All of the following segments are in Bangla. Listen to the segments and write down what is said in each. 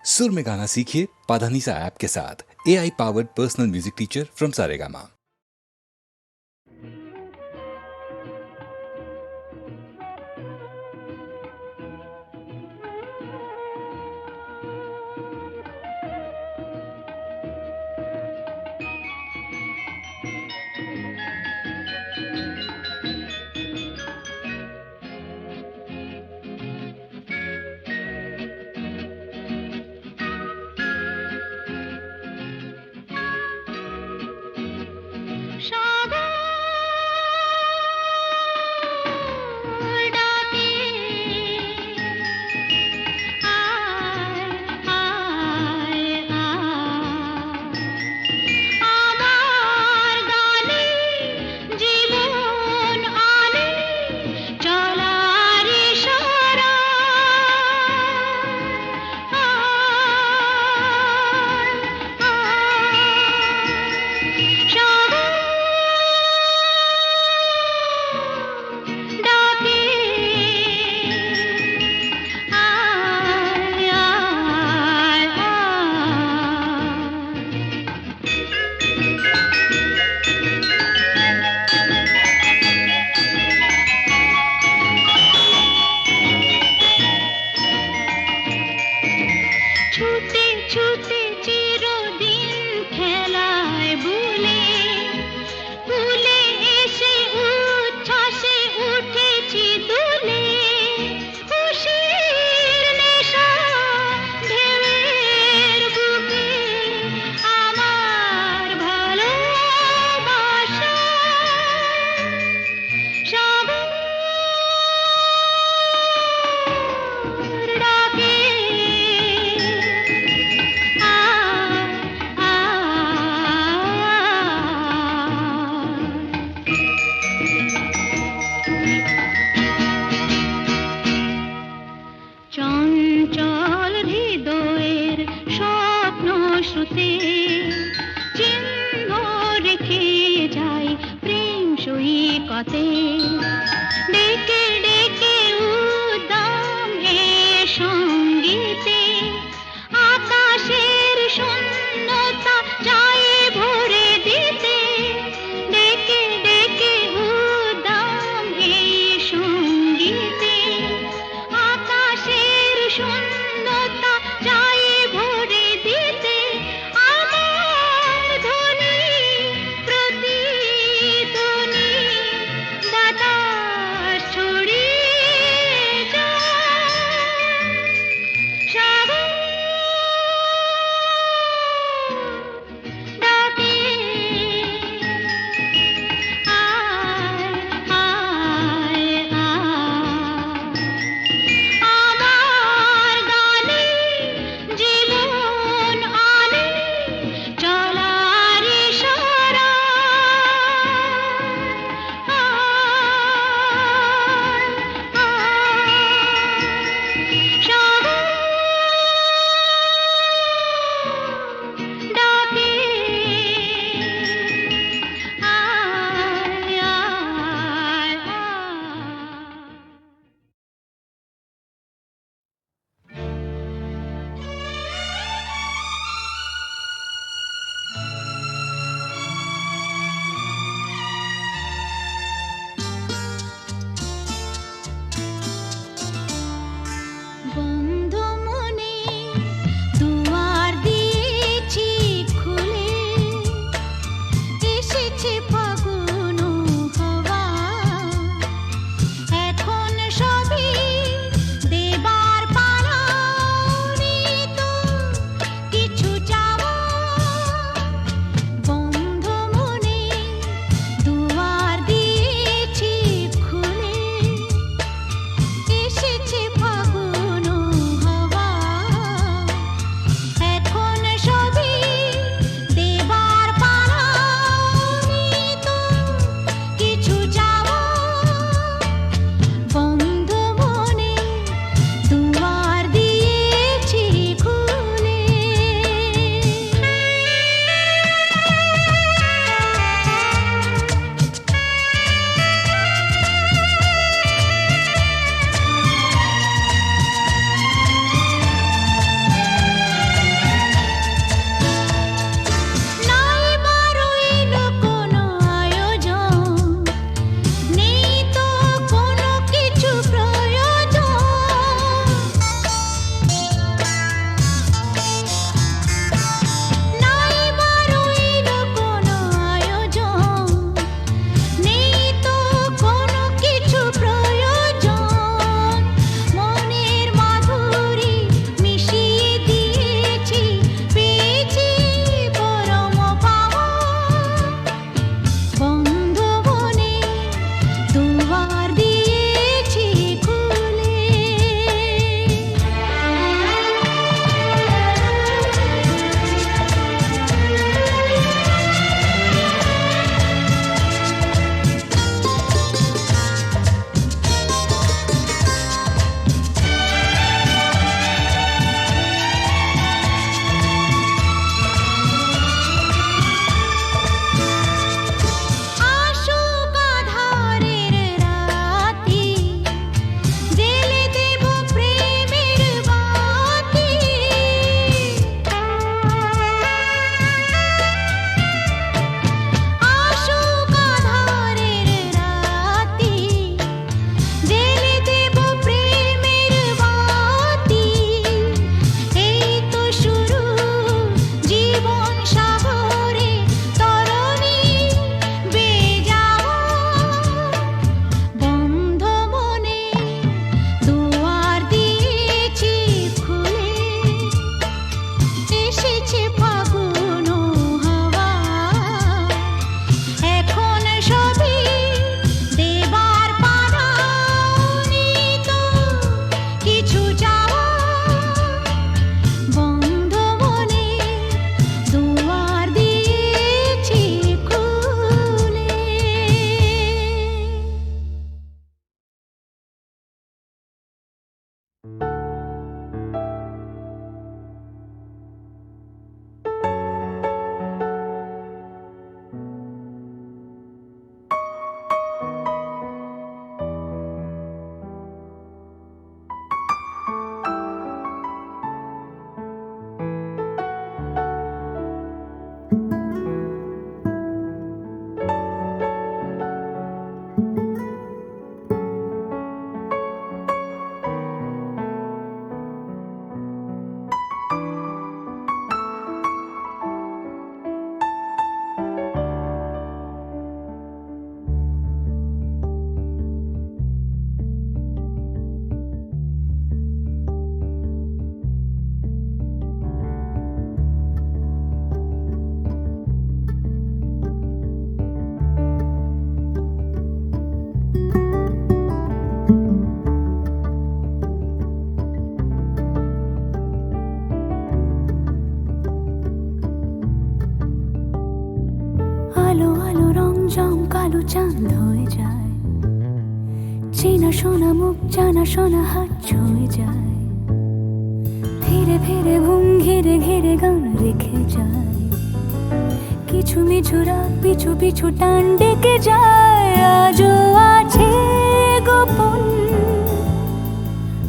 सुर में गाना सीखिए पाधानीसा ऐप के साथ। AI powered personal music teacher from Saregama. ছুটে ছুটে চিরদিন খেলায় ভুলে ভুলে এসে উচ্ছ্বাসে উঠেছি দুলে খুশির নেশা ঢেউয়ের বুকে আমার ভালোবাসা সাগর ডাকে কালো চাঁদ হয়ে যায়, চেনা শোনা মুখ জানা শোনা হাত ছুঁয়ে যায়, ফিরে ফিরে ঘুম ঘিরে ঘিরে গান রেখে যায়, কিছু মিছু রাত পিছু পিছু টান ডেকে যায়। আজও আছে গোপন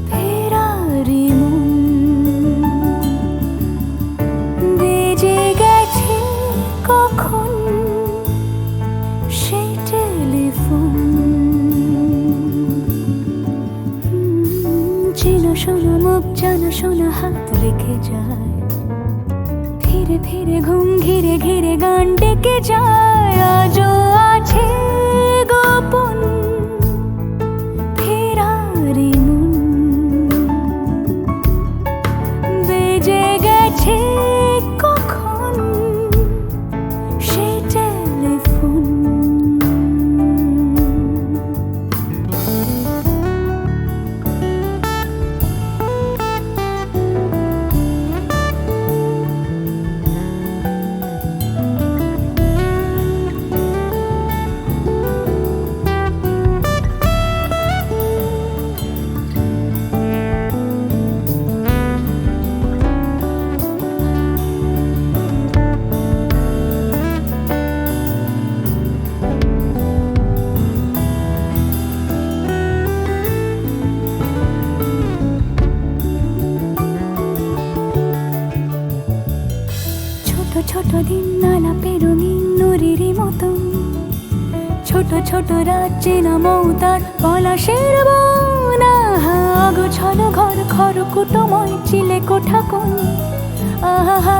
ফেরারি মন, বেজে গেছে কখন সেই টেলিফোন। চেনা শোনা মুখ জানা শোনা হাত রেখে যায়, ফিরে ফিরে ঘুম ঘিরে ঘিরে গান ডেকে যায়। আজও আছে গোপন ফেরারি মন, বেজে গেছে কখন সেই টেলিফোন। ছোট দিন আলাপে রঙিন নুরির মতন, ছোট ছোট রাত চেনা মৌতার পলাশের বন। গোছানো ঘর খড়কুটোময় চিলে কোঠা কোন, আহা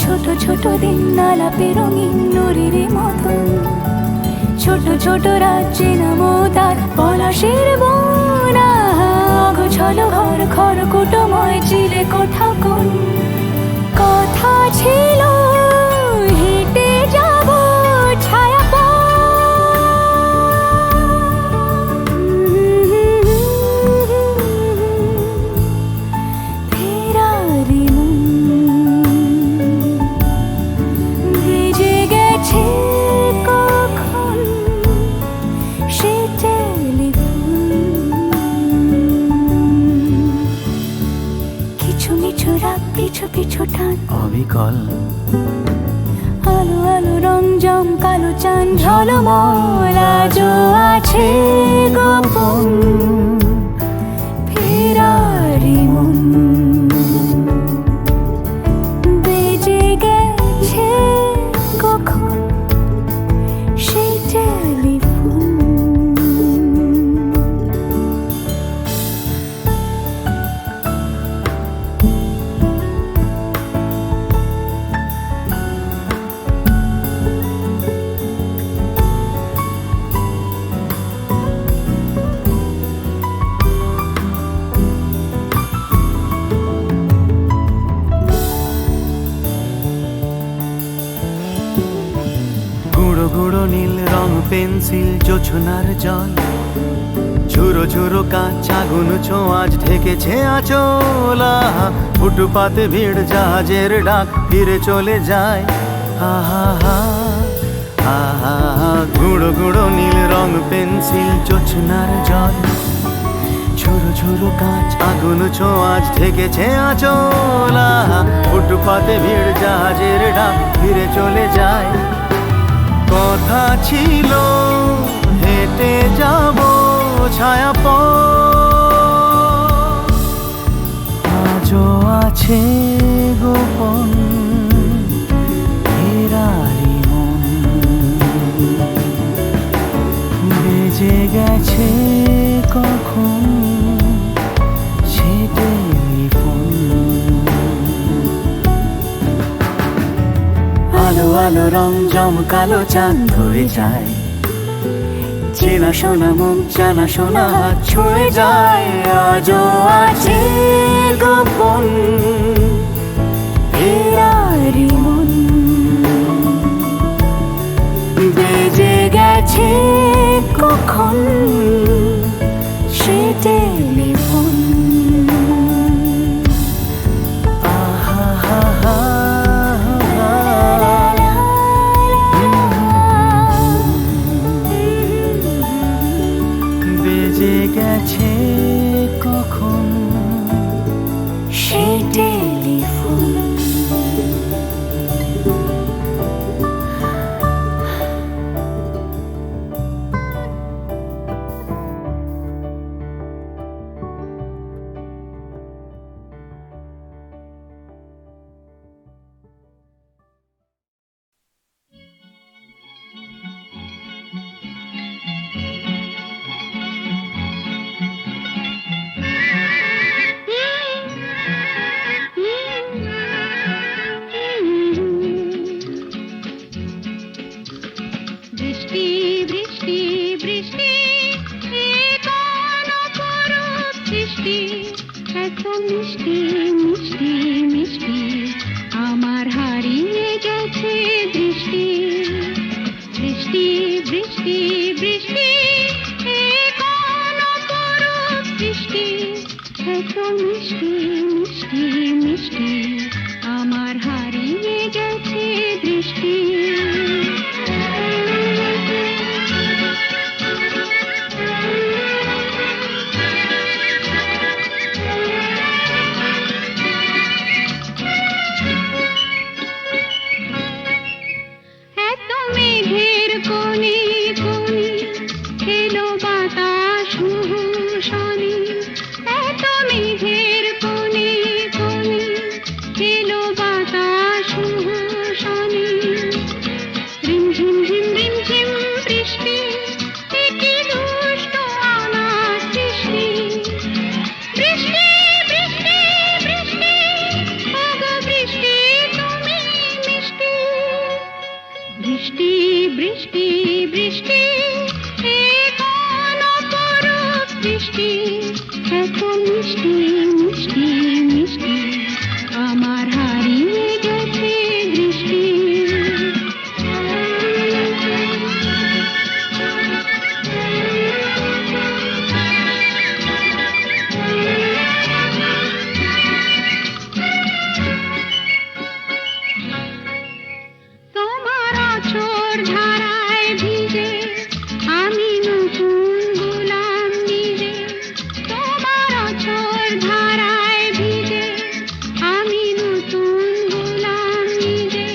ছোট ছোট দিন আলাপে রঙিন নুরির মতন, ছোট ছোট রাত চেনা মৌতার পলাশের বন। গোছানো ঘর খড়কুটোময় চিলে কোঠা কোন, কথা ছিল হেঁটে যাব ছায়া ফেরারি মন, ভেজে গেছে কখন সে টেলিফোন। কিছু মিছু রাত পিছু পিছু টান অবিকল, আলো আলো রং জম কালো চাঁদ ঝলমল। আজও আছে গোপন ফেরারি মন, বেজে গেছে কখন সেই টেলিফোন। গুঁড়ো গুঁড়ো নীল রং পেন্সিল জোছনার জল, ঝুরো ঝুরো কাঁচ আগুন ছোঁয়াজ ঢেকেছে আঁচলা। ফুটপাতে ভিড় জাহাজের ডাক ফিরে চলে যায়, আহা আহা গুঁড়ো গুঁড়ো নীল রং পেন্সিল জোছনার জল, ঝুরো ঝুরো কাঁচ আগুন ছোঁয়াজ ঢেকেছে আঁচলা। ফুটপাতে ভিড় জাহাজের ডাক ফিরে চলে যায়, কথা ছিল হেঁটে যাব ছায়া আজও আছে গোপন ফেরারি মন, বেজে গেছে কখন সে টেলিফোন। আলো আলো রং জম কালো চাঁদ হয়ে যায়, চেনা শোনা মুখ জানা শোনা হাত ছুঁয়ে যায়। আজও আছে গোপন ফেরারি মন, বেজে গেছে কখন সে টেলিফোন। আহা টেলিফোন। বৃষ্টি বৃষ্টি বৃষ্টি এ কোন অপরূপ সৃষ্টি, এত মিষ্টি মিষ্টি মিষ্টি আমার হারিয়ে গেছে দৃষ্টি। বৃষ্টি বৃষ্টি বৃষ্টি এ কোন অপরূপ সৃষ্টি, এত মিষ্টি মিষ্টি মিষ্টি আমার হারিয়ে গেছে দৃষ্টি। এত মেঘের কোণে কোণে এলো বাতাস শনি, এত মেঘের কোণে কোণে এলো বাতাস শনি। রিমঝিম ঝিম রিমঝিম বৃষ্টি, এ কি দুষ্ট আমার সৃষ্টি। বৃষ্টি বৃষ্টি বৃষ্টি ওগো বৃষ্টি তুমি মিষ্টি। বৃষ্টি বৃষ্টি বৃষ্টি এ কোন অপরূপ সৃষ্টি, এত মিষ্টি মিষ্টি মিষ্টি আমার হারিয়ে গেছে দৃষ্টি। তোমার আঁচড় ধারায় ভিজে আমি নতুন গোলাম নিজে। তোমার আঁচড় ধারায় ভিজে আমি নতুন গোলাম নিজে।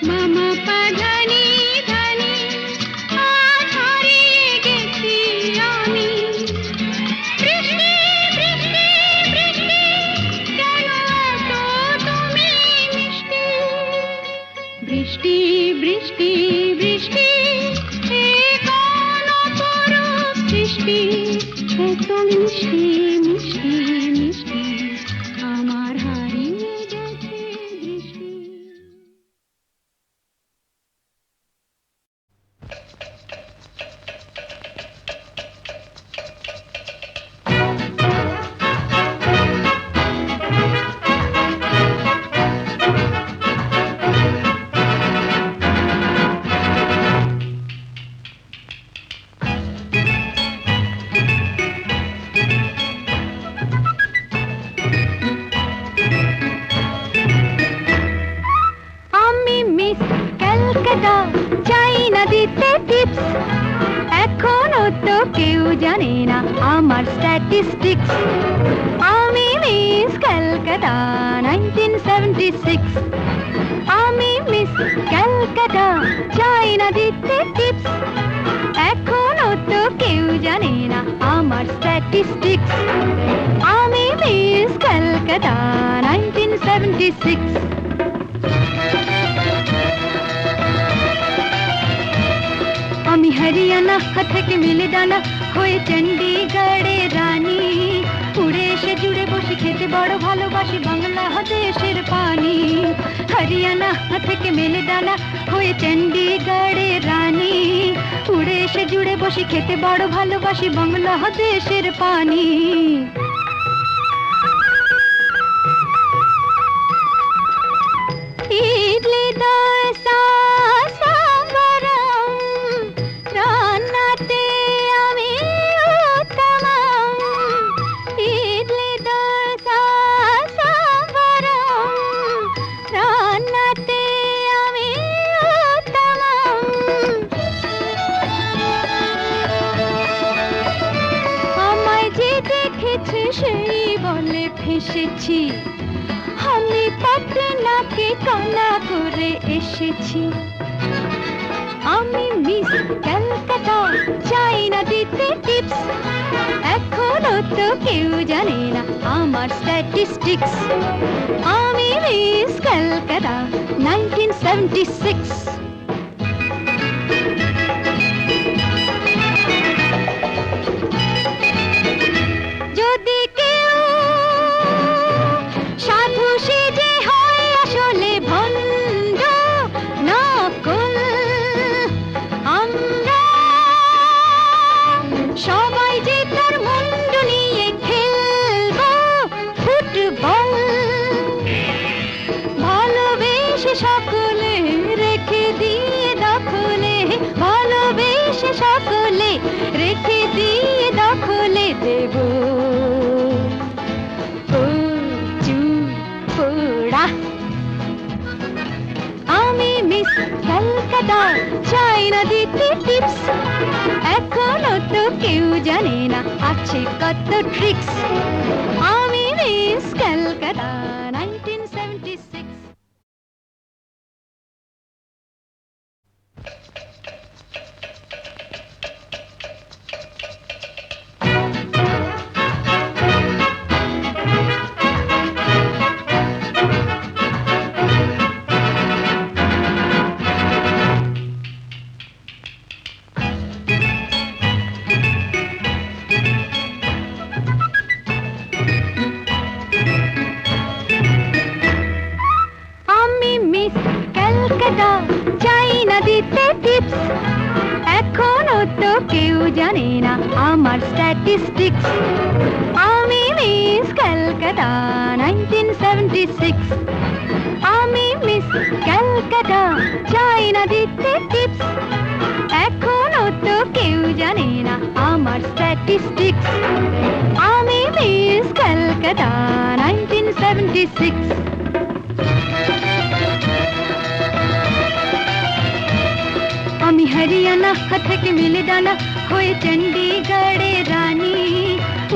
মামা পাধানি ধানি আজ হারিয়ে গেছি আমি। বৃষ্টি বৃষ্টি বৃষ্টি কেন এত তুমি মিষ্টি। বৃষ্টি বৃষ্টি বৃষ্টি এ কোন অপরূপ সৃষ্টি, এত মিষ্টি মিষ্টি মিষ্টি আমার হারিয়ে গেছে দৃষ্টি। আমি মিস ক্যালকাটা, চাই না দিতে টিপস, এখনো তো কেউ জানে না আমার স্ট্যাটিস্টিক্স। আমি মিস ক্যালকাটা 1976, আমি মিস ক্যালকাটা, চাই না দিতে টিপস, এখনো তো কেউ জানে না আমার স্ট্যাটিস্টিক্স। আমি মিস ক্যালকাটা 1976। আমি হরিয়ানা থেকে মিলে ডানা হয়ে চণ্ডীগড়ে রানী, উড়ে এসে জুড়ে বসে খেতে বড় ভালোবাসি বাংলাদেশের পানি। হরিয়ানা থেকে মেলে ডানা হয়ে চণ্ডীগড়ে রানী, উড়ে এসে জুড়ে বসে খেতে বড় ভালোবাসি বাংলাদেশের পানি। ইডলি দোসা সাম্বারম রান্নাতে আমি উত্তমম। ইডলি দোসা সাম্বারম রান্নাতে আমি উত্তমম। আমায় যে দেখেছে এসেছি, আমি পাটনাকে কানা করে এসেছি। আমি মিস ক্যালকাটা, চাই না দিতে টিপস, এখনো তো কেউ জানে না আমার স্ট্যাটিস্টিক্স। আমি মিস ক্যালকাটা 1976। যদি কেউ সাধু সেজে হয় আসলে ভণ্ড নকল, আমরা সবাই যে তার মুন্ডু নিয়ে খেলবো ফুটবল। ভালোবেসে সকলে রেখে দিয়ে দখলে, ভালোবেসে সকলে রেখে দিয়ে দখলে দেব পোড়া। আমি মিস ক্যালকাটা, চাই না দিতে টিপস, এখনো তো কেউ জানে না আছে কত ট্রিক্স। আমি মিস ক্যালকাটা 1976। চাই না দিতে টিপস, এখনো তো কেউ জানে না আমার স্ট্যাটিস্টিক্স। আমি মিস ক্যালকাটা 1976। আমি মিস ক্যালকাটা, চাই না দিতে টিপস, এখনো তো কেউ জানে না আমার স্ট্যাটিস্টিক্স। আমি মিস ক্যালকাটা 1976। আমি হরিয়ানা থেকে মিলে ডানা হয়ে চণ্ডীগড়ে রানী,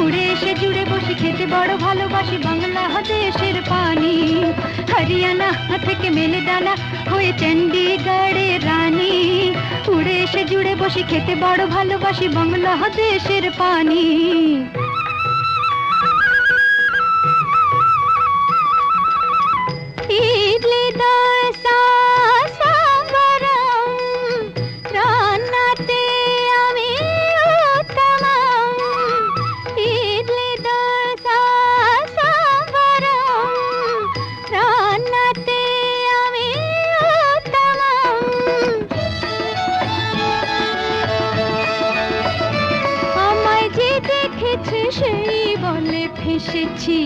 উড়ে এসে জুড়ে বসে খেতে বড় ভালোবাসি বাংলাদেশের পানি। হরিয়ানা থেকে মেলে ডানা হয়ে চণ্ডীগড়ে রানী, উড়ে এসে জুড়ে বসে খেতে বড় ভালোবাসি বাংলাদেশের পানি। ইডলি দোসা সাম্বারম, রান্নাতে আমি উত্তম। ইডলি দোসা সাম্বারম, রান্নাতে আমি উত্তম। আমায় যে দেখেছে সেই বলে ফেসেছি,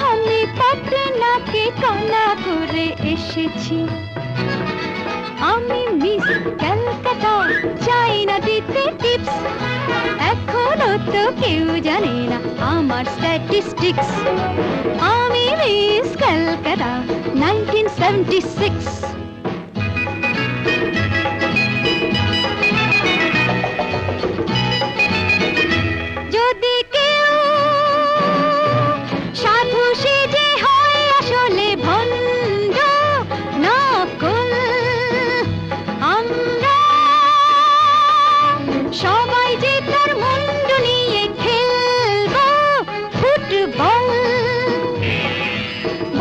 আমি পাটনাকে কানা করে এসেছি। আমি মিস ক্যালকাটা, চাই না দিতে টিপস, এখনো তো কেউ জানে না আমার স্ট্যাটিস্টিক্স। আমি মিস ক্যালকাটা 1976। যদি কেউ সাধু সেজে হয় আসলে ভণ্ড নকল, আমরা সবাই যে তার মুন্ডু নিয়ে খেলবো ফুটবল।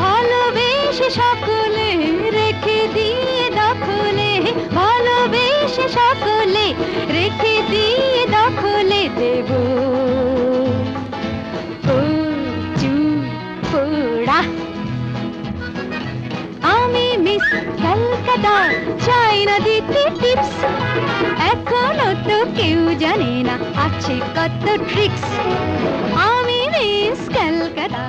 ভালোবেসে সকলে রেখে দিয়ে দখলে, ভালোবেসে সকলে রেখে দিয়ে দখলে দেব পোড়া। আমি মিস ক্যালকাটা, চাই না দিতে টিপস, এখনো তো কেউ জানে না আছে কত ট্রিক্স। আমি মিস ক্যালকাটা